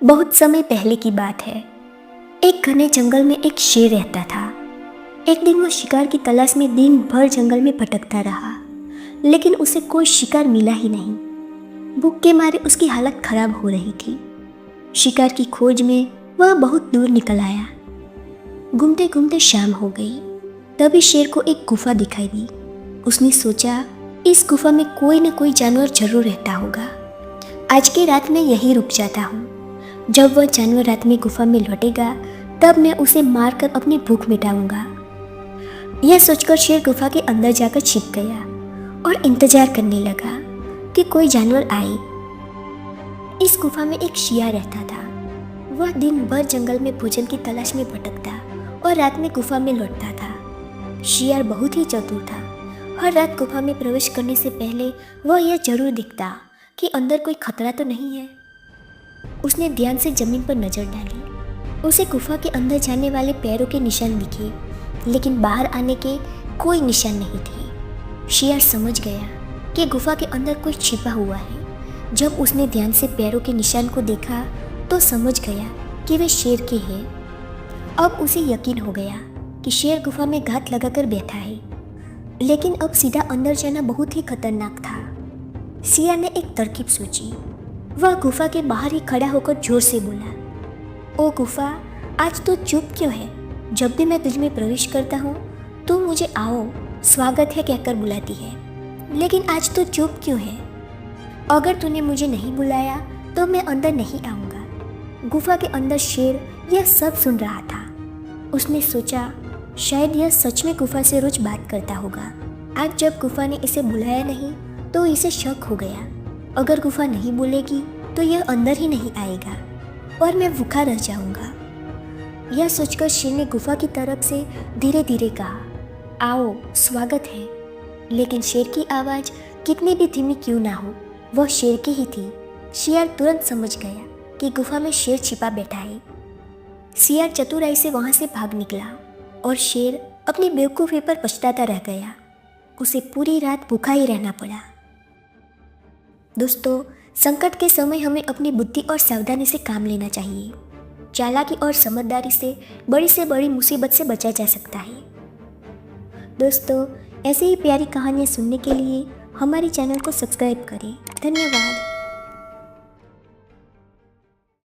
बहुत समय पहले की बात है। एक घने जंगल में एक शेर रहता था। एक दिन वो शिकार की तलाश में दिन भर जंगल में भटकता रहा, लेकिन उसे कोई शिकार मिला ही नहीं। भूख के मारे उसकी हालत खराब हो रही थी। शिकार की खोज में वह बहुत दूर निकल आया। घूमते घूमते शाम हो गई। तभी शेर को एक गुफा दिखाई दी। उसने सोचा, इस गुफा में कोई न कोई जानवर जरूर रहता होगा। आज की रात मैं यहीं रुक जाता हूँ। जब वह जानवर रात में गुफा में लौटेगा, तब मैं उसे मारकर अपनी भूख मिटाऊंगा। यह सोचकर शेर गुफा के अंदर जाकर छिप गया और इंतजार करने लगा कि कोई जानवर आए। इस गुफा में एक शियार रहता था। वह दिन भर जंगल में भोजन की तलाश में भटकता और रात में गुफा में लौटता था। शियार बहुत ही चतुर था। हर रात गुफा में प्रवेश करने से पहले वह यह जरूर देखता कि अंदर कोई खतरा तो नहीं है। उसने ध्यान से जमीन पर नजर डाली। उसे गुफा के अंदर जाने वाले पैरों के निशान दिखे, लेकिन बाहर आने के कोई निशान नहीं थे। शियार समझ गया कि गुफा के अंदर कोई छिपा हुआ है। जब उसने ध्यान से पैरों के निशान को देखा तो समझ गया कि वे शेर के हैं। अब उसे यकीन हो गया कि शेर गुफा में घात लगाकर बैठा है, लेकिन अब सीधा अंदर जाना बहुत ही खतरनाक था। शियार ने एक तरकीब सोची। वह गुफा के बाहर ही खड़ा होकर जोर से बोला, ओ गुफा, आज तो चुप क्यों है? जब भी मैं तुझ में प्रवेश करता हूँ तो मुझे आओ, स्वागत है कहकर बुलाती है, लेकिन आज तो चुप क्यों है? अगर तूने मुझे नहीं बुलाया तो मैं अंदर नहीं आऊँगा। गुफा के अंदर शेर यह सब सुन रहा था। उसने सोचा, शायद यह सच में गुफा से रोज बात करता होगा। आज जब गुफा ने इसे बुलाया नहीं तो इसे शक हो गया। अगर गुफा नहीं बोलेगी तो यह अंदर ही नहीं आएगा और मैं भूखा रह जाऊंगा। यह सोचकर शेर ने गुफा की तरफ से धीरे धीरे कहा, आओ, स्वागत है। लेकिन शेर की आवाज़ कितनी भी धीमी क्यों ना हो, वह शेर की ही थी। शियार तुरंत समझ गया कि गुफा में शेर छिपा बैठा है। शियार चतुराई से वहाँ से भाग निकला और शेर अपनी बेवकूफ़ी पर पछताता रह गया। उसे पूरी रात भूखा ही रहना पड़ा। दोस्तों, संकट के समय हमें अपनी बुद्धि और सावधानी से काम लेना चाहिए। चालाकी और समझदारी से बड़ी मुसीबत से बचा जा सकता है। दोस्तों, ऐसे ही प्यारी कहानियाँ सुनने के लिए हमारे चैनल को सब्सक्राइब करें। धन्यवाद।